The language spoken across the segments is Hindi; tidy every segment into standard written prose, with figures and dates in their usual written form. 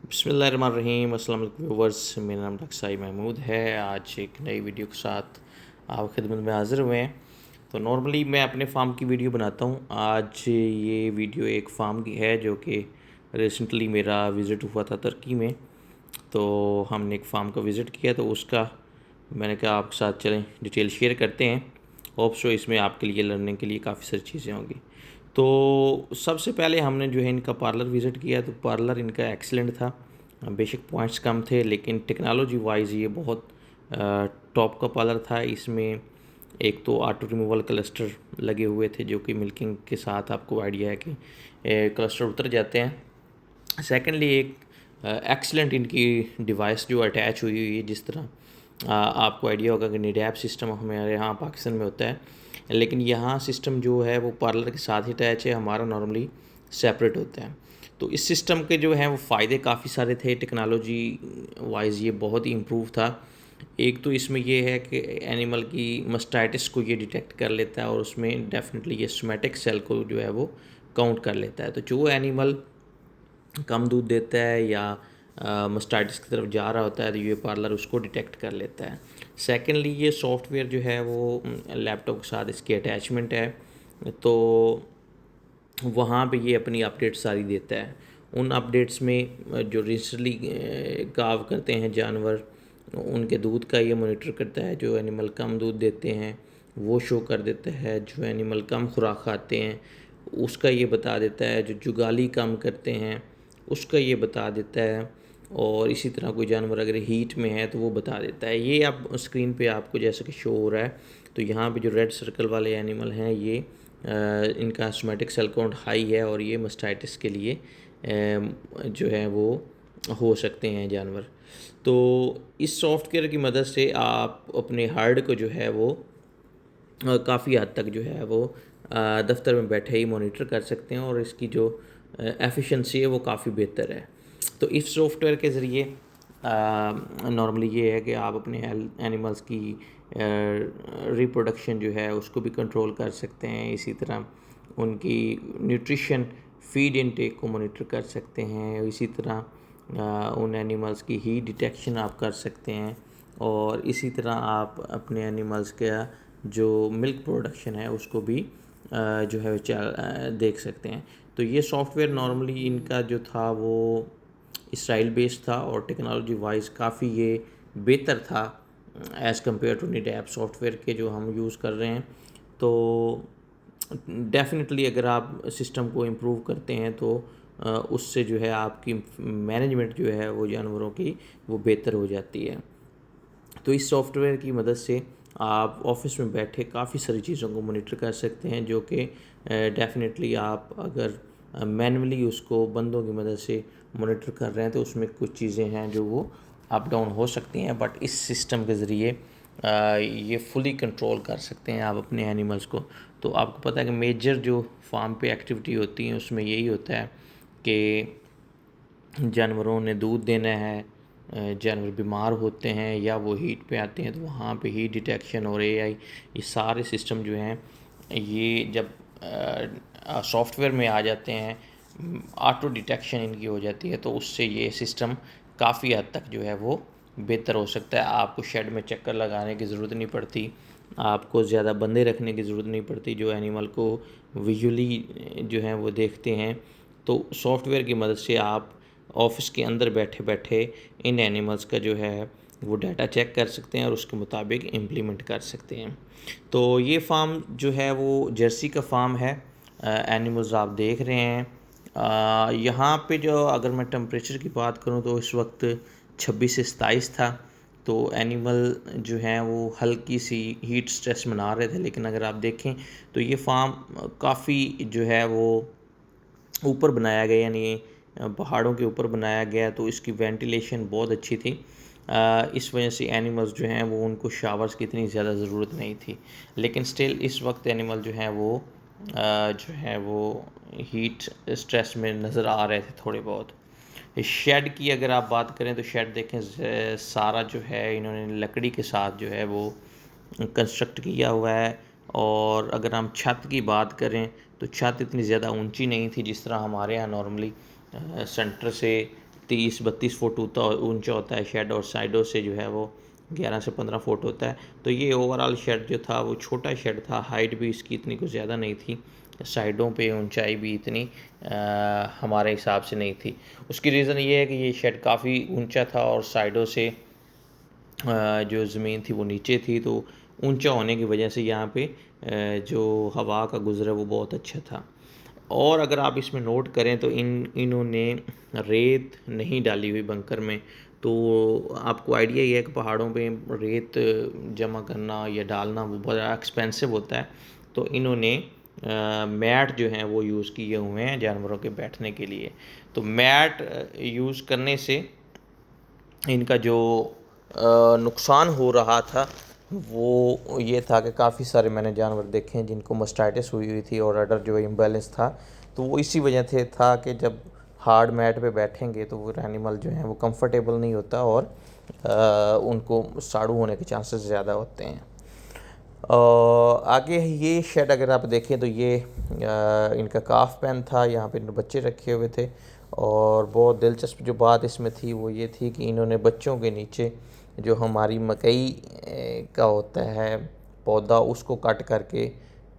बिस्मिल्लाहिर्रहमानिर्रहीम। अस्सलाम वालेकुम व्यूवर्स, मेरा नाम डॉक्टर साई महमूद है। आज एक नई वीडियो के साथ आप खिदमत में हाज़िर हुए हैं। तो नॉर्मली मैं अपने फार्म की वीडियो बनाता हूँ। आज ये वीडियो एक फार्म की है जो कि रिसेंटली मेरा विज़िट हुआ था तुर्की में। तो हमने एक फार्म का विज़िट किया, तो उसका मैंने कहा आपके साथ चलें डिटेल शेयर करते हैं। होप सो इसमें आपके लिए लर्निंग के लिए काफ़ी सारी चीज़ें होंगी। तो सबसे पहले हमने जो है इनका पार्लर विज़िट किया, तो पार्लर इनका एक्सीलेंट था। बेशक पॉइंट्स कम थे, लेकिन टेक्नोलॉजी वाइज ये बहुत टॉप का पार्लर था। इसमें एक तो ऑटो रिमूवल क्लस्टर लगे हुए थे, जो कि मिल्किंग के साथ आपको आइडिया है कि क्लस्टर उतर जाते हैं। सेकेंडली एक एक्सीलेंट इनकी डिवाइस जो अटैच हुई हुई है, जिस तरह आपको आइडिया होगा कि निडैप सिस्टम हमारे यहाँ पाकिस्तान में होता है, लेकिन यहाँ सिस्टम जो है वो पार्लर के साथ ही अटैच है, हमारा नॉर्मली सेपरेट होता है। तो इस सिस्टम के जो हैं वो फ़ायदे काफ़ी सारे थे। टेक्नोलॉजी वाइज ये बहुत ही इम्प्रूव था। एक तो इसमें ये है कि एनिमल की मस्टाइटिस को ये डिटेक्ट कर लेता है, और उसमें डेफिनेटली ये सोमेटिक सेल को जो है वो काउंट कर लेता है। तो जो एनिमल कम दूध देता है या मस्टाइटिस की तरफ जा रहा होता है, तो ये पार्लर उसको डिटेक्ट कर लेता है। सेकेंडली ये सॉफ्टवेयर जो है वो लैपटॉप के साथ इसकी अटैचमेंट है, तो वहाँ पे ये अपनी अपडेट सारी देता है। उन अपडेट्स में जो रिसेंटली गाँव करते हैं जानवर, उनके दूध का ये मॉनिटर करता है। जो एनिमल कम दूध देते हैं वो शो कर देता है, जो एनिमल कम खुराक खाते हैं उसका ये बता देता है, जो जुगाली कम करते हैं उसका ये बता देता है, और इसी तरह कोई जानवर अगर हीट में है तो वो बता देता है। ये आप स्क्रीन पे आपको जैसे कि शो हो रहा है, तो यहाँ पे जो रेड सर्कल वाले एनिमल हैं ये इनका सोमेटिक सेल काउंट हाई है, और ये मस्टाइटिस के लिए जो है वो हो सकते हैं जानवर। तो इस सॉफ्टवेयर की मदद से आप अपने हर्ड को जो है वो काफ़ी हद तक जो है वो दफ्तर में बैठे ही मॉनिटर कर सकते हैं, और इसकी जो एफिशिएंसी है वो काफ़ी बेहतर है। तो इस सॉफ्टवेयर के ज़रिए नॉर्मली ये है कि आप अपने एनिमल्स की रिप्रोडक्शन जो है उसको भी कंट्रोल कर सकते हैं। इसी तरह उनकी न्यूट्रिशन फीड इनटेक को मॉनिटर कर सकते हैं। इसी तरह उन एनिमल्स की हीट डिटेक्शन आप कर सकते हैं, और इसी तरह आप अपने एनिमल्स का जो मिल्क प्रोडक्शन है उसको भी जो है देख सकते हैं। तो ये सॉफ्टवेयर नॉर्मली इनका जो था वो इसराइल बेस्ड था, और टेक्नोलॉजी वाइज काफ़ी ये बेहतर था एज़ कम्पेयर टू निडैप सॉफ्टवेयर के जो हम यूज़ कर रहे हैं। तो डेफिनेटली अगर आप सिस्टम को इम्प्रूव करते हैं तो उससे जो है आपकी मैनेजमेंट जो है वो जानवरों की वो बेहतर हो जाती है। तो इस सॉफ्टवेयर की मदद से आप ऑफिस में बैठे काफ़ी सारी चीज़ों को मॉनिटर कर सकते हैं, जो कि डेफिनेटली आप अगर मैनुअली उसको बंदों की मदद से मॉनिटर कर रहे हैं तो उसमें कुछ चीज़ें हैं जो वो अप डाउन हो सकती हैं, बट इस सिस्टम के ज़रिए ये फुली कंट्रोल कर सकते हैं आप अपने एनिमल्स को। तो आपको पता है कि मेजर जो फार्म पे एक्टिविटी होती है उसमें यही होता है कि जानवरों ने दूध देना है, जानवर बीमार होते हैं या वो हीट पे आते हैं, तो वहाँ पे हीट डिटेक्शन और एआई, ये सारे सिस्टम जो हैं ये जब सॉफ्टवेयर में आ जाते हैं, ऑटो डिटेक्शन इनकी हो जाती है, तो उससे ये सिस्टम काफ़ी हद तक जो है वो बेहतर हो सकता है। आपको शेड में चक्कर लगाने की ज़रूरत नहीं पड़ती, आपको ज़्यादा बंदे रखने की ज़रूरत नहीं पड़ती जो एनिमल को विजुअली जो है वो देखते हैं। तो सॉफ्टवेयर की मदद से आप ऑफिस के अंदर बैठे बैठे इन एनिमल्स का जो है वो डाटा चेक कर सकते हैं और उसके मुताबिक इम्प्लीमेंट कर सकते हैं। तो ये फार्म जो है वो जर्सी का फार्म है। एनिमल्स आप देख रहे हैं। यहाँ पे जो अगर मैं टेम्परेचर की बात करूँ तो इस वक्त 26 से 27 था। तो एनिमल जो हैं वो हल्की सी हीट स्ट्रेस मना रहे थे, लेकिन अगर आप देखें तो ये फार्म काफ़ी जो है वो ऊपर बनाया गया, यानी पहाड़ों के ऊपर बनाया गया, तो इसकी वेंटिलेशन बहुत अच्छी थी। इस वजह से एनिमल्स जो हैं वो उनको शावर्स की इतनी ज़्यादा ज़रूरत नहीं थी, लेकिन स्टिल इस वक्त एनिमल जो हैं वो जो है वो हीट स्ट्रेस में नज़र आ रहे थे थोड़े बहुत। शेड की अगर आप बात करें तो शेड देखें सारा जो है इन्होंने लकड़ी के साथ जो है वो कंस्ट्रक्ट किया हुआ है। और अगर हम छत की बात करें तो छत इतनी ज़्यादा ऊंची नहीं थी जिस तरह हमारे यहाँ नॉर्मली सेंटर से 30-32 फुट ऊंचा होता है शेड, और साइडों से जो है वो 11 से 15 फुट होता है। तो ये ओवरऑल शेड जो था वो छोटा शेड था, हाइट भी इसकी इतनी कुछ ज़्यादा नहीं थी, साइडों पे ऊंचाई भी इतनी हमारे हिसाब से नहीं थी। उसकी रीज़न ये है कि ये शेड काफ़ी ऊंचा था और साइडों से जो ज़मीन थी वो नीचे थी, तो ऊंचा होने की वजह से यहाँ पे जो हवा का गुज़रा वो बहुत अच्छा था। और अगर आप इसमें नोट करें तो इन्होंने रेत नहीं डाली हुई बंकर में। तो आपको आइडिया ये है कि पहाड़ों पे रेत जमा करना या डालना वो बड़ा एक्सपेंसिव होता है। तो इन्होंने मैट जो हैं वो यूज़ किए हुए हैं जानवरों के बैठने के लिए। तो मैट यूज़ करने से इनका जो नुकसान हो रहा था वो ये था कि काफ़ी सारे मैंने जानवर देखे हैं जिनको मास्टाइटिस हुई हुई थी और अडर जो इम्बैलेंस था। तो वो इसी वजह से था कि जब हार्ड मैट पे बैठेंगे तो वो एनिमल जो है वो कंफर्टेबल नहीं होता और उनको साड़ू होने के चांसेस ज़्यादा होते हैं। आगे ये शेड अगर आप देखें तो ये इनका काफ पेन था, यहाँ पे बच्चे रखे हुए थे। और बहुत दिलचस्प जो बात इसमें थी वो ये थी कि इन्होंने बच्चों के नीचे जो हमारी मकई का होता है पौधा उसको कट करके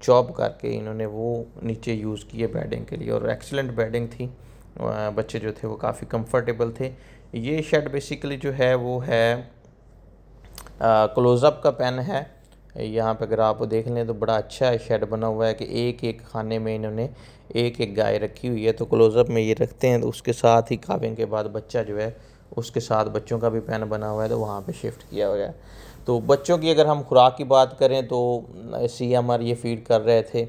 चॉप करके इन्होंने वो नीचे यूज़ किए बेडिंग के लिए, और एक्सीलेंट बेडिंग थी। बच्चे जो थे वो काफ़ी कंफर्टेबल थे। ये शेड बेसिकली जो है वो है क्लोज़अप का पेन है। यहाँ पे अगर आप देख लें तो बड़ा अच्छा शेड बना हुआ है कि एक एक खाने में इन्होंने एक एक गाय रखी हुई है। तो क्लोज़अप में ये रखते हैं, तो उसके साथ ही खाने के बाद बच्चा जो है उसके साथ बच्चों का भी पेन बना हुआ है, तो वहाँ पे शिफ्ट किया हुआ है। तो बच्चों की अगर हम खुराक की बात करें तो CMR ये फीड कर रहे थे,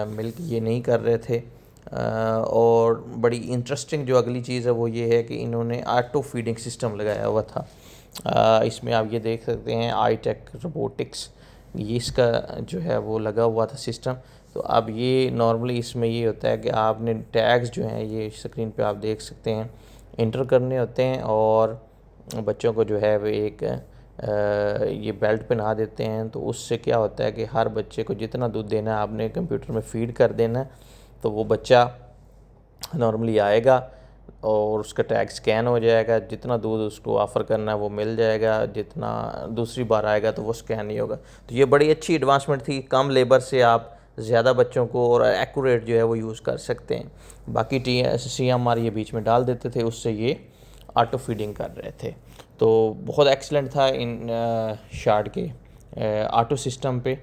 मिल्क ये नहीं कर रहे थे। और बड़ी इंटरेस्टिंग जो अगली चीज़ है वो ये है कि इन्होंने ऑटो फीडिंग सिस्टम लगाया हुआ था। इसमें आप ये देख सकते हैं आई-टेक रोबोटिक्स, ये इसका जो है वो लगा हुआ था सिस्टम। तो अब ये नॉर्मली इसमें ये होता है कि आपने टैग्स जो हैं ये स्क्रीन पे आप देख सकते हैं इंटर करने होते हैं, और बच्चों को जो है वो एक ये बेल्ट पहना देते हैं। तो उससे क्या होता है कि हर बच्चे को जितना दूध देना है आपने कंप्यूटर में फ़ीड कर देना है, तो वो बच्चा नॉर्मली आएगा और उसका टैग स्कैन हो जाएगा, जितना दूध उसको ऑफ़र करना है वो मिल जाएगा, जितना दूसरी बार आएगा तो वो स्कैन नहीं होगा। तो ये बड़ी अच्छी एडवांसमेंट थी, कम लेबर से आप ज़्यादा बच्चों को और एक्यूरेट जो है वो यूज़ कर सकते हैं। बाकी CMR ये बीच में डाल देते थे, उससे ये ऑटो फीडिंग कर रहे थे। तो बहुत एक्सीलेंट था इन शार्ड के ऑटो सिस्टम पे।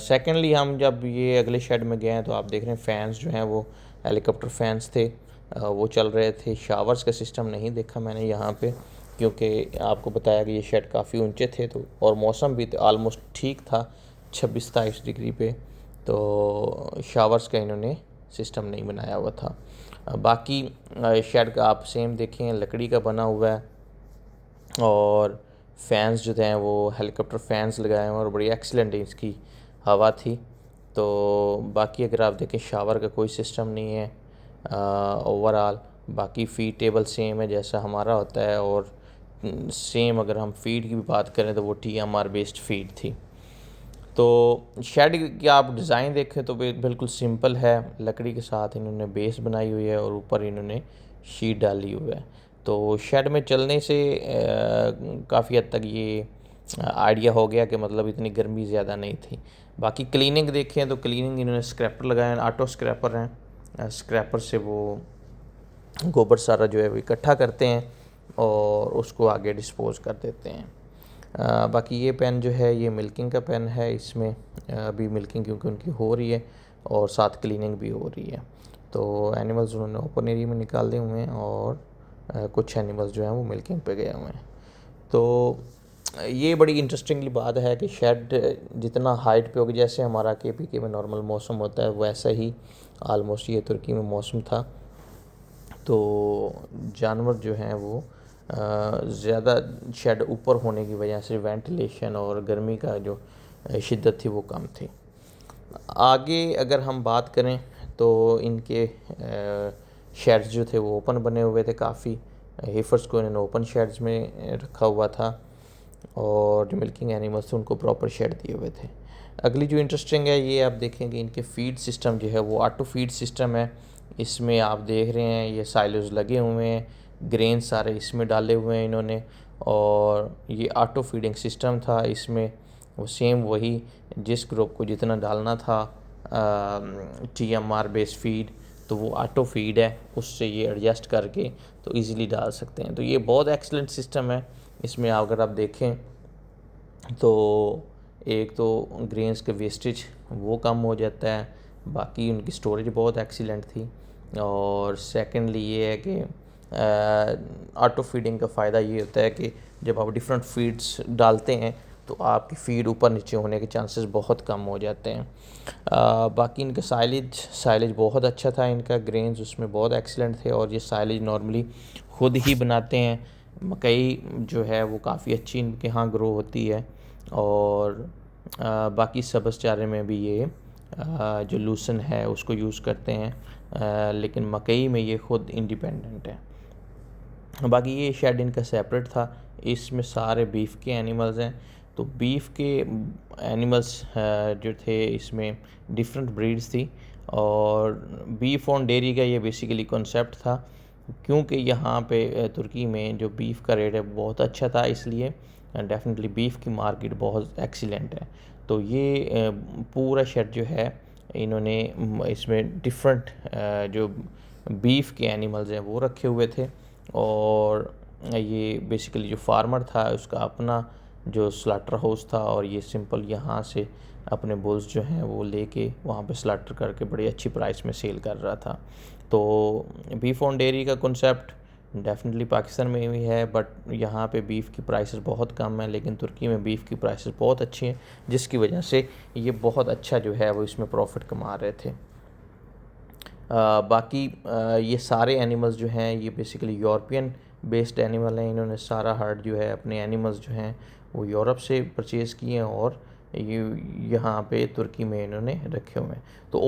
सेकेंडली हम जब ये अगले शेड में गए हैं तो आप देख रहे हैं फ़ैन्स जो हैं वो हेलीकॉप्टर फैंस थे, वो चल रहे थे। शावर्स का सिस्टम नहीं देखा मैंने यहाँ पे, क्योंकि आपको बताया कि ये शेड काफ़ी ऊंचे थे, तो और मौसम भी आलमोस्ट ठीक था 26-27 डिग्री पे, तो शावर्स का इन्होंने सिस्टम नहीं बनाया हुआ था। बाकी शेड का आप सेम देखें लकड़ी का बना हुआ है, और फैंस जो थे वो हेलीकॉप्टर फैंस लगाए हुए और बड़ी एक्सीलेंट इसकी हवा थी। तो बाकी अगर आप देखें शावर का कोई सिस्टम नहीं है ओवरऑल। बाकी फ़ीड टेबल सेम है जैसा हमारा होता है, और सेम अगर हम फ़ीड की भी बात करें तो वो TMR बेस्ड फ़ीड थी। तो शेड की आप डिज़ाइन देखें तो बिल्कुल सिंपल है, लकड़ी के साथ इन्होंने बेस बनाई हुई है और ऊपर इन्होंने शीट डाली हुई है। तो शेड में चलने से काफ़ी हद तक ये आइडिया हो गया कि मतलब इतनी गर्मी ज़्यादा नहीं थी। बाकी क्लीनिंग देखें तो क्लीनिंग इन्होंने स्क्रैपर लगाए हैं, ऑटो स्क्रैपर हैं। स्क्रैपर से वो गोबर सारा जो है वो इकट्ठा करते हैं और उसको आगे डिस्पोज़ कर देते हैं। बाकी ये पेन जो है ये मिल्किंग का पेन है, इसमें अभी मिल्किंग क्योंकि उनकी हो रही है और साथ क्लीनिंग भी हो रही है। तो एनिमल्स उन्होंने ओपन एरिया में निकाले हुए हैं और कुछ एनिमल्स जो हैं वो मिल्किंग पे गए हुए हैं। तो ये बड़ी इंटरेस्टिंगली बात है कि शेड जितना हाइट पे होगी, जैसे हमारा KPK में नॉर्मल मौसम होता है वैसा ही आलमोस्ट ये तुर्की में मौसम था। तो जानवर जो हैं वो ज़्यादा शेड ऊपर होने की वजह से वेंटिलेशन और गर्मी का जो शिद्दत थी वो कम थी। आगे अगर हम बात करें तो इनके शेड्स जो थे वो ओपन बने हुए थे काफ़ी। हेफर्स को इन्होंने ओपन शेड्स में रखा हुआ था, और जो मिल्किंग एनिमल्स थे उनको प्रॉपर शेड दिए हुए थे। अगली जो इंटरेस्टिंग है ये आप देखेंगे इनके फीड सिस्टम जो है वो ऑटो फीड सिस्टम है। इसमें आप देख रहे हैं ये साइलोज लगे हुए हैं ग्रेन सारे इसमें डाले हुए हैं इन्होंने। और ये ऑटो फीडिंग सिस्टम था इसमें, वो सेम वही जिस ग्रुप को जितना डालना था TMR बेस फीड, तो वो ऑटो फीड है, उससे ये एडजस्ट करके तो इजीली डाल सकते हैं। तो ये बहुत एक्सीलेंट सिस्टम है। इसमें अगर आप देखें तो एक तो ग्रेन्स के वेस्टेज वो कम हो जाता है, बाकी उनकी स्टोरेज बहुत एक्सीलेंट थी। और सेकेंडली ये है कि ऑटो फीडिंग का फ़ायदा ये होता है कि जब आप डिफरेंट फीड्स डालते हैं तो आपकी फीड ऊपर नीचे होने के चांसेस बहुत कम हो जाते हैं। बाकी इनका साइलेज बहुत अच्छा था, इनका ग्रेन्स उसमें बहुत एक्सीलेंट थे। और ये साइलेज नॉर्मली खुद ही बनाते हैं। मकई जो है वो काफ़ी अच्छी इनके यहाँ ग्रो होती है। और बाकी सब्ज़ चारे में भी ये जो लूसन है उसको यूज़ करते हैं, लेकिन मकई में ये खुद इंडिपेंडेंट है। बाकी ये शेड इनका सेपरेट था। इसमें सारे बीफ के एनिमल्स हैं। तो बीफ के एनिमल्स जो थे इसमें डिफरेंट ब्रीड्स थी। और बीफ ऑन डेयरी का ये बेसिकली कॉन्सेप्ट था, क्योंकि यहाँ पे तुर्की में जो बीफ का रेट है बहुत अच्छा था, इसलिए डेफिनेटली बीफ की मार्केट बहुत एक्सीलेंट है। तो ये पूरा शेड जो है इन्होंने इसमें डिफरेंट जो बीफ के एनिमल्स हैं वो रखे हुए थे। और ये बेसिकली जो फार्मर था उसका अपना जो स्लाटर हाउस था, और ये सिंपल यहाँ से अपने बुल्स जो हैं वो लेके वहाँ पे स्लाटर करके बड़ी अच्छी प्राइस में सेल कर रहा था। तो बीफ ऑन डेयरी का कॉन्सेप्ट डेफिनेटली पाकिस्तान में भी है, बट यहाँ पे बीफ की प्राइसेस बहुत कम है, लेकिन तुर्की में बीफ की प्राइसेस बहुत अच्छी हैं, जिसकी वजह से ये बहुत अच्छा जो है वो इसमें प्रॉफिट कमा रहे थे। बाकी ये सारे एनिमल्स जो हैं ये बेसिकली यूरोपियन बेस्ड एनिमल हैं। इन्होंने सारा हर्ड जो है अपने एनिमल्स जो हैं वो यूरोप से परचेज़ किए हैं और ये यहाँ पे तुर्की में इन्होंने रखे हुए हैं। तो